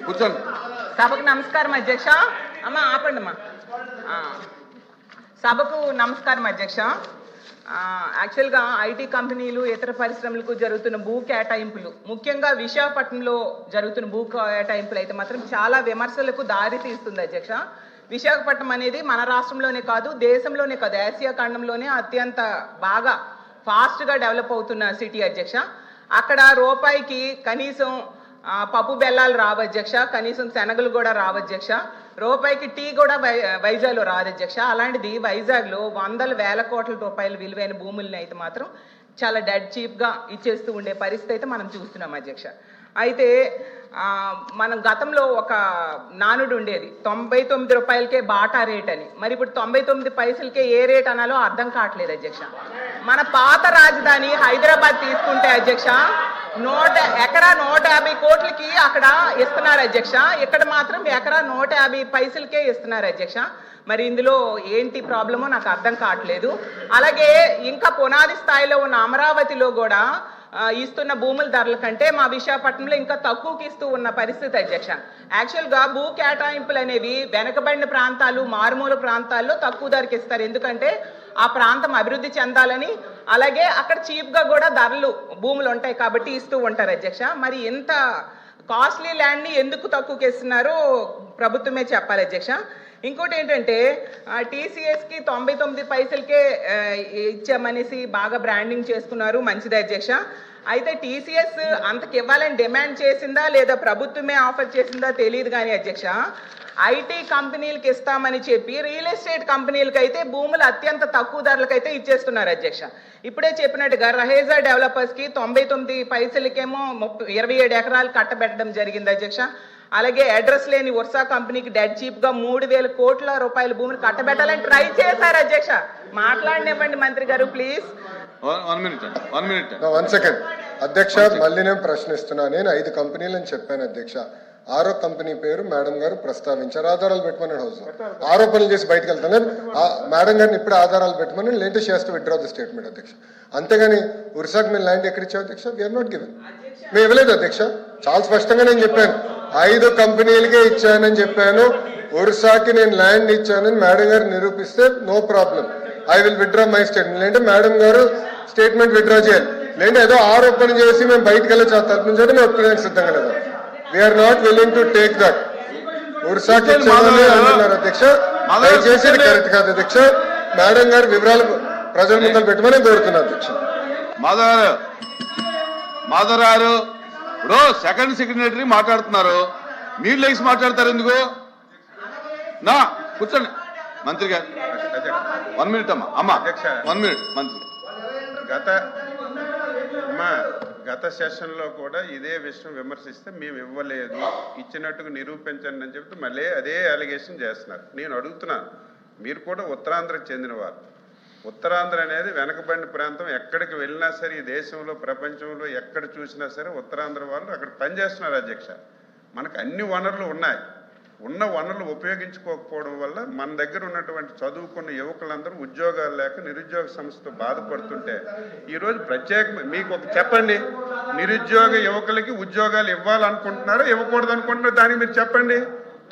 కూర్చోండి. సభకు నమస్కారం అధ్యక్ష. అమ్మా ఆపండి అమ్మా. సభకు నమస్కారం అధ్యక్ష. యాక్చువల్గా ఐటీ కంపెనీలు ఇతర పరిశ్రమలకు జరుగుతున్న భూ కేటాయింపులు, ముఖ్యంగా విశాఖపట్నంలో జరుగుతున్న భూ కేటాయింపులు అయితే మాత్రం చాలా విమర్శలకు దారి తీస్తుంది అధ్యక్ష. విశాఖపట్నం అనేది మన రాష్ట్రంలోనే కాదు, దేశంలోనే కాదు, ఆసియా ఖండంలోనే అత్యంత బాగా ఫాస్ట్గా డెవలప్ అవుతున్న సిటీ అధ్యక్ష. అక్కడ రూపాయికి కనీసం పప్పు బెల్లాలు రావు అధ్యక్ష, కనీసం శనగలు కూడా రావు అధ్యక్ష, రూపాయికి టీ కూడా వైజాగ్లో రాదు అధ్యక్ష. అలాంటిది వైజాగ్లో వందల వేల కోట్ల రూపాయల విలువైన భూముల్ని అయితే మాత్రం చాలా డెడ్ చీప్గా ఇచ్చేస్తూ ఉండే పరిస్థితి అయితే మనం చూస్తున్నాం అధ్యక్ష. అయితే మనం గతంలో ఒక నానుడు ఉండేది, 99 రూపాయలకే బాటా రేట్ అని. మరి ఇప్పుడు 99 పైసలకే ఏ రేట్ అనాలో అర్థం కావట్లేదు అధ్యక్ష. మన పాత రాజధాని హైదరాబాద్ తీసుకుంటే అధ్యక్ష ఎకరా 150 కోట్లకి అక్కడ ఇస్తున్నారు అధ్యక్ష, ఇక్కడ మాత్రం ఎకరా 150 పైసలకే ఇస్తున్నారు అధ్యక్ష. మరి ఇందులో ఏంటి ప్రాబ్లమో నాకు అర్థం కావట్లేదు. అలాగే ఇంకా పునాది స్థాయిలో ఉన్న అమరావతిలో కూడా ఇస్తున్న భూముల ధరల కంటే మా విశాఖపట్నంలో ఇంకా తక్కువకి ఇస్తూ ఉన్న పరిస్థితి అధ్యక్ష. యాక్చువల్గా భూ కేటాయింపులు అనేవి వెనకబడిన ప్రాంతాలు, మారుమూల ప్రాంతాల్లో తక్కువ ధరకి ఇస్తారు, ఎందుకంటే ఆ ప్రాంతం అభివృద్ధి చెందాలని, అలాగే అక్కడ చీప్గా కూడా ధరలు భూములు ఉంటాయి కాబట్టి ఇస్తూ ఉంటారు అధ్యక్ష. మరి ఇంత కాస్ట్లీ ల్యాండ్ని ఎందుకు తక్కువకి ఇస్తున్నారో ప్రభుత్వమే చెప్పాలి అధ్యక్ష. ఇంకోటి ఏంటంటే టీసీఎస్కి 99 పైసలకే ఇచ్చామనేసి బాగా బ్రాండింగ్ చేసుకున్నారు, మంచిది అధ్యక్ష. అయితే టీసీఎస్ అంతకి ఇవ్వాలని డిమాండ్ చేసిందా లేదా ప్రభుత్వమే ఆఫర్ చేసిందా తెలియదు కానీ అధ్యక్ష, ఐటీ కంపెనీలకు ఇస్తామని చెప్పి రియల్ ఎస్టేట్ కంపెనీలకు అయితే భూములు అత్యంత తక్కువ ధరలకైతే ఇచ్చేస్తున్నారు అధ్యక్ష. ఇప్పుడే చెప్పినట్టుగా రహేజా డెవలపర్స్కి 99 పైసలకేమో 27 ఎకరాలు కట్టబెట్టడం జరిగింది అధ్యక్ష. అలాగే అడ్రస్ లేని వర్సా కంపెనీకి డెడ్ చీప్గా 3,000 కోట్ల రూపాయల భూమిని కట్టబెట్టాలని ట్రై చేశారు అధ్యక్ష. మాట్లాడనివ్వండి మంత్రి గారు ప్లీజ్. వన్ సెకండ్ అధ్యక్ష, మళ్ళీ నేను ప్రశ్నిస్తున్నా. నేను 5 కంపెనీలని చెప్పాను అధ్యక్ష. 6వ కంపెనీ పేరు మేడం గారు ప్రస్తావించారు. ఆధారాలు పెట్టమన్నాడు హౌస్, ఆరోపణలు చేసి బయటకు వెళ్తాను. మేడం గారిని ఇప్పుడు ఆధారాలు పెట్టమని లేటెస్ట్ చేస్తూ విత్డ్రా ది స్టేట్మెంట్ అధ్యక్ష. అంతేగాని ఉరిసాకు మేము ల్యాండ్ ఎక్కడిచ్చావు అధ్యక్ష? వీఆర్ నాట్ గివెన్, మేము ఇవ్వలేదు అధ్యక్ష. చాలా స్పష్టంగా నేను చెప్పాను, 5 కంపెనీలకే ఇచ్చానని చెప్పాను. ఒరిస్సాకి నేను ల్యాండ్ ఇచ్చానని మేడం గారు నిరూపిస్తే no problem, I will withdraw my statement. లేదంటే మేడం గారు స్టేట్మెంట్ విత్డ్రా చేయాలి, లేదంటే ఏదో ఆరోపణ చేసి మేము బయటకు వెళ్ళి తరపు నుంచి మేము ఒప్పుకోవడానికి సిద్ధంగా లేదు. We are not willing to take that. ఒరిస్సాకి ఇచ్చామని అంటున్నారు అధ్యక్ష, దయచేసి కరెక్ట్ కాదు అధ్యక్ష. మేడం గారు వివరాలు ప్రజల ముందర పెట్టమని కోరుతున్నారు అధ్యక్ష. మాధవరావు ఇప్పుడు సెకండ్ సెక్రటరీ మాట్లాడుతున్నారు, మీరు లేచి మాట్లాడతారు ఎందుకు? నా కూర్చోండి మంత్రి గారు. 1 మినిట్ అమ్మా 1 మినిట్ మంత్రి. గత సెషన్లో కూడా ఇదే విషయం విమర్శిస్తే మేము ఇవ్వలేదు, ఇచ్చినట్టుగా నిరూపించండి అని చెప్తే మళ్ళీ అదే అలిగేషన్ చేస్తున్నారు. నేను అడుగుతున్నాను, మీరు కూడా ఉత్తరాంధ్రకు చెందినవారు. ఉత్తరాంధ్ర అనేది వెనకబడిన ప్రాంతం, ఎక్కడికి వెళ్ళినా సరే ఈ దేశంలో ప్రపంచంలో ఎక్కడ చూసినా సరే ఉత్తరాంధ్ర వాళ్ళు అక్కడ పనిచేస్తున్నారు అధ్యక్ష. మనకు అన్ని వనరులు ఉన్నాయి, ఉన్న వనరులు ఉపయోగించుకోకపోవడం వల్ల మన దగ్గర ఉన్నటువంటి చదువుకున్న యువకులందరూ ఉద్యోగాలు లేక నిరుద్యోగ సమస్యతో బాధపడుతుంటే ఈరోజు ప్రత్యేక మీకు ఒక చెప్పండి, నిరుద్యోగ యువకులకి ఉద్యోగాలు ఇవ్వాలనుకుంటున్నారో ఇవ్వకూడదు అనుకుంటున్నారో దానికి మీరు చెప్పండి.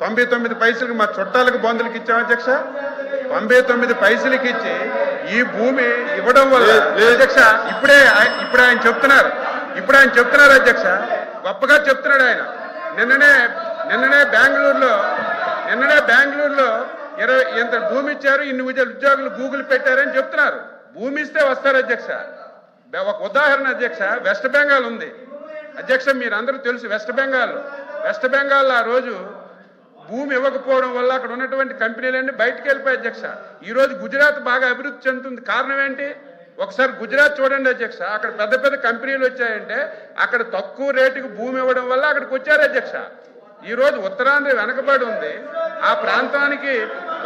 99 పైసలకి మా చుట్టాలకు బంధువులకి ఇచ్చాం అధ్యక్ష. 99 పైసలకి ఇచ్చి ఈ భూమి ఇవ్వడం వల్ల అధ్యక్ష ఇప్పుడు ఆయన చెప్తున్నారు అధ్యక్ష, గొప్పగా చెప్తున్నాడు ఆయన. నిన్ననే బెంగళూరులో 20 ఎంత భూమి ఇచ్చారు, ఇన్ని ఉద్యోగులు గూగుల్ పెట్టారని చెప్తున్నారు. భూమి ఇస్తే వస్తారు అధ్యక్ష. ఒక ఉదాహరణ అధ్యక్ష, వెస్ట్ బెంగాల్ ఉంది అధ్యక్ష, మీరు అందరూ తెలుసు. వెస్ట్ బెంగాల్ ఆ రోజు భూమి ఇవ్వకపోవడం వల్ల అక్కడ ఉన్నటువంటి కంపెనీలన్నీ బయటకు వెళ్ళిపోయాయి అధ్యక్ష. ఈరోజు గుజరాత్ బాగా అభివృద్ధి చెందుతుంది. కారణం ఏంటి? ఒకసారి గుజరాత్ చూడండి అధ్యక్ష, అక్కడ పెద్ద పెద్ద కంపెనీలు వచ్చాయంటే అక్కడ తక్కువ రేటుకి భూమి ఇవ్వడం వల్ల అక్కడికి వచ్చారు అధ్యక్ష. ఈరోజు ఉత్తరాంధ్ర వెనకబడి ఉంది, ఆ ప్రాంతానికి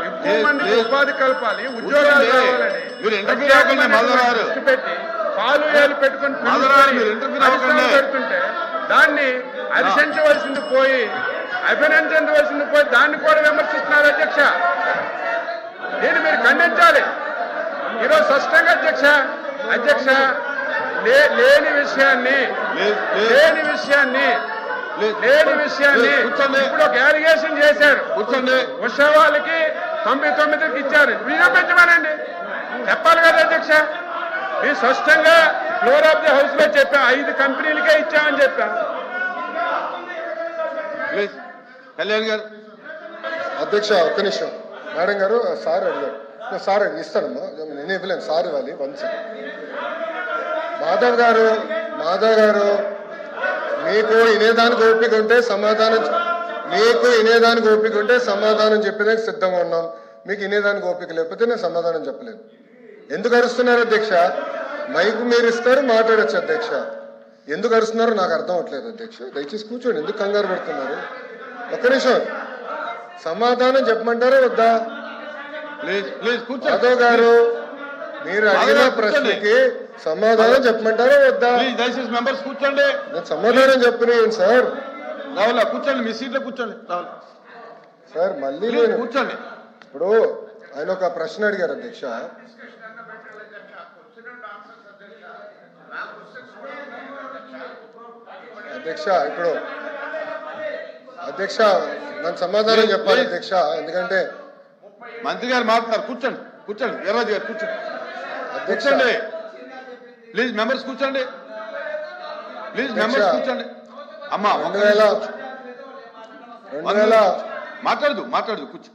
ఎక్కువ మందికి ఉపాధి కల్పాలి, ఉద్యోగాలు కావాలని దృష్టి పెట్టి పాలు ఏలు పెట్టుకుని పెడుతుంటే దాన్ని హర్షించవలసింది పోయి అభినందించవలసింది పోయి దాన్ని కూడా విమర్శిస్తున్నారు అధ్యక్ష. దీన్ని మీరు ఖండించాలి ఈరోజు స్పష్టంగా అధ్యక్ష. లేని విషయాన్ని లేని విషయాన్ని కూర్చోండి. ఇప్పుడు ఒక అలిగేషన్ చేశారు. కూర్చోండి. ఉత్సవాలకి 99కి ఇచ్చారు. నిరూపించమనండి, చెప్పాలి కదా అధ్యక్ష. మీరు స్పష్టంగా ఫ్లోర్ ఆఫ్ ది హౌస్ లో చెప్పాం, 5 కంపెనీలకే ఇచ్చామని చెప్పాం. ప్లీజ్ కళ్యాణ్ గారు. అధ్యక్ష ఒక్క నిమిషం. మేడం గారు సార్ అడిగారు. సార్ ఇస్తానమ్మా, నేను ఇవ్వలేను, సార్ ఇవ్వాలి. 1 సెకండ్. మాధవ్ గారు మీకు వినేదానికి ఓపిక ఉంటే సమాధానం చెప్పేదానికి సిద్ధంగా ఉన్నాం. మీకు వినేదానికి ఓపిక లేకపోతే నేను సమాధానం చెప్పలేను. ఎందుకు అరుస్తున్నారు అధ్యక్ష? మైకు మీరు ఇస్తారు, మాట్లాడచ్చు అధ్యక్ష. ఎందుకు అరుస్తున్నారో నాకు అర్థం అవట్లేదు అధ్యక్ష. దయచేసి కూర్చోండి, ఎందుకు కంగారు పెడుతున్నారు? ఒక్క నిమిషం, సమాధానం చెప్పమంటారా వద్దా? ప్లీజ్ కూర్చోండి. మాధవ్ గారు మీరు అడిగిన ప్రశ్నకి సమాధానం చెప్పమంటారా వద్దా? ప్లీజ్ దయచేసి మెంబర్స్ కూర్చోండి. నేను సమాధానం చెప్పలేను సార్. రావులా కూర్చోండి, మీ సీట్లో కూర్చోండి. రావులా సార్ మళ్ళీ ప్లీజ్ నేను కూర్చోండి. ఇప్పుడు ఆయన ఒక ప్రశ్న అడిగారు అధ్యక్ష. అధ్యక్ష నన్ను సమాధానం చెప్పాలి అధ్యక్ష, ఎందుకంటే మంత్రి గారు మాట్లాడతారు. కూర్చోండి వీర్రాజు గారు కూర్చోండి. అధ్యక్ష కూర్చోండి ప్లీజ్, మెంబర్స్ కూర్చోండి. ప్లీజ్ మెంబర్స్ కూర్చోండి. అమ్మా 2000 మాట్లాడదు కూర్చో.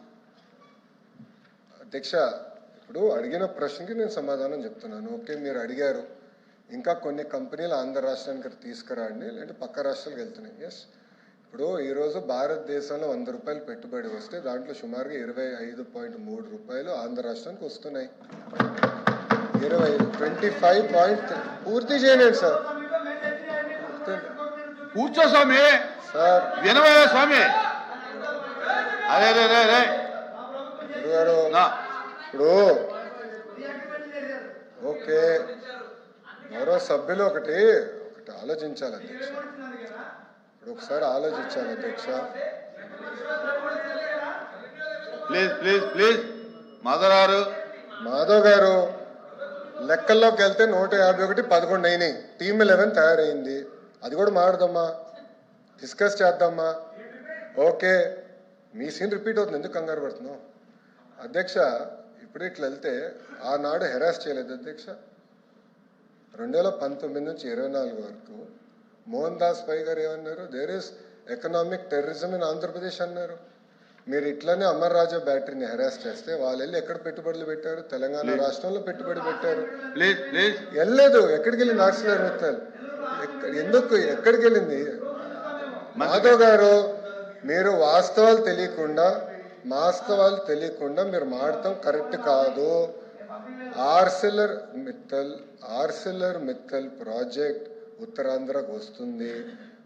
అధ్యక్ష ఇప్పుడు అడిగిన ప్రశ్నకి నేను సమాధానం చెప్తున్నాను. ఓకే, మీరు అడిగారు ఇంకా కొన్ని కంపెనీలు ఆంధ్ర రాష్ట్రానికి తీసుకురండి, లేదంటే పక్క రాష్ట్రాలకు వెళ్తున్నాయి. ఎస్, ఇప్పుడు ఈరోజు భారతదేశంలో 100 రూపాయలు పెట్టుబడి వస్తే దాంట్లో సుమారుగా 25.3 రూపాయలు ఆంధ్ర రాష్ట్రానికి వస్తున్నాయి. 25 పూర్తి చేయలేదు సార్. కూర్చో స్వామి. సార్ వినవయ్యా స్వామి. అరే గురుగారు ఇప్పుడు ఓకే, మరో సభ్యులు ఒకటి ఆలోచించాలి అధ్యక్ష. ఇప్పుడు ఒకసారి ఆలోచించాలి అధ్యక్ష. ప్లీజ్ మాధవ్ గారు లెక్కల్లోకి వెళ్తే 151 11 అయినాయి. టీమ్ 11 తయారైంది. అది కూడా మాట్లాడదామా, డిస్కస్ చేద్దామా? ఓకే, మీ సీన్ రిపీట్ అవుతుంది, ఎందుకు కంగారు పడుతున్నావు అధ్యక్ష? ఇప్పుడు ఇట్లా వెళ్తే ఆనాడు హెరాస్ చేయలేదు అధ్యక్ష. 2019 నుంచి 24 వరకు మోహన్ దాస్ పై గారు ఏమన్నారు? There is economic terrorism in Andhra Pradesh అన్నారు. మీరు ఇట్లనే అమర్ రాజా బ్యాటరీని హెరాస్ చేస్తే వాళ్ళు వెళ్ళి ఎక్కడ పెట్టుబడులు పెట్టారు? తెలంగాణ రాష్ట్రంలో పెట్టుబడి పెట్టారు. వెళ్ళలేదు. ఎక్కడికి వెళ్ళింది ఆర్సిలర్ మిత్తల్? ఎక్కడికి వెళ్ళింది? మాధవ్ గారు మీరు వాస్తవాలు తెలియకుండా మీరు మాడటం కరెక్ట్ కాదు. ఆర్సిలర్ మిత్తల్ ప్రాజెక్ట్ ఉత్తరాంధ్రకు వస్తుంది.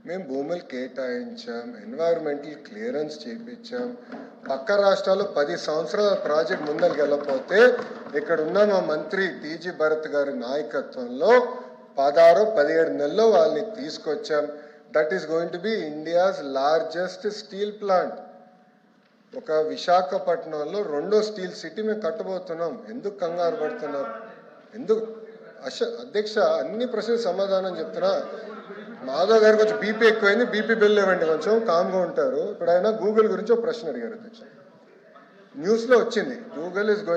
మేము భూములు కేటాయించాం, ఎన్వైరన్మెంటల్ క్లియరెన్స్ చేయించాం. పక్క రాష్ట్రాల్లో 10 సంవత్సరాల ప్రాజెక్ట్ ముందరికి వెళ్ళకపోతే ఇక్కడ ఉన్న మా మంత్రి టీజీ భరత్ గారి నాయకత్వంలో 16-17 నెలల్లో వాళ్ళని తీసుకొచ్చాం. That is going to be India's largest steel plant. ఒక విశాఖపట్నంలో 2వ స్టీల్ సిటీ మేము కట్టబోతున్నాం. ఎందుకు కంగారు పడుతున్నారు? ఎందుకు అధ్యక్ష? అన్ని ప్రశ్నలు సమాధానం చెప్తున్నా. మాధవ్ గారు కొంచెం బీపీ ఎక్కువైంది, బీపీ బిల్ ఇవ్వండి, కొంచెం కామ్గా ఉంటారు. ఇప్పుడు ఆయన గూగుల్ గురించి ఒక ప్రశ్న అడిగారు అధ్యక్ష. న్యూస్లో వచ్చింది, గూగుల్ ఇస్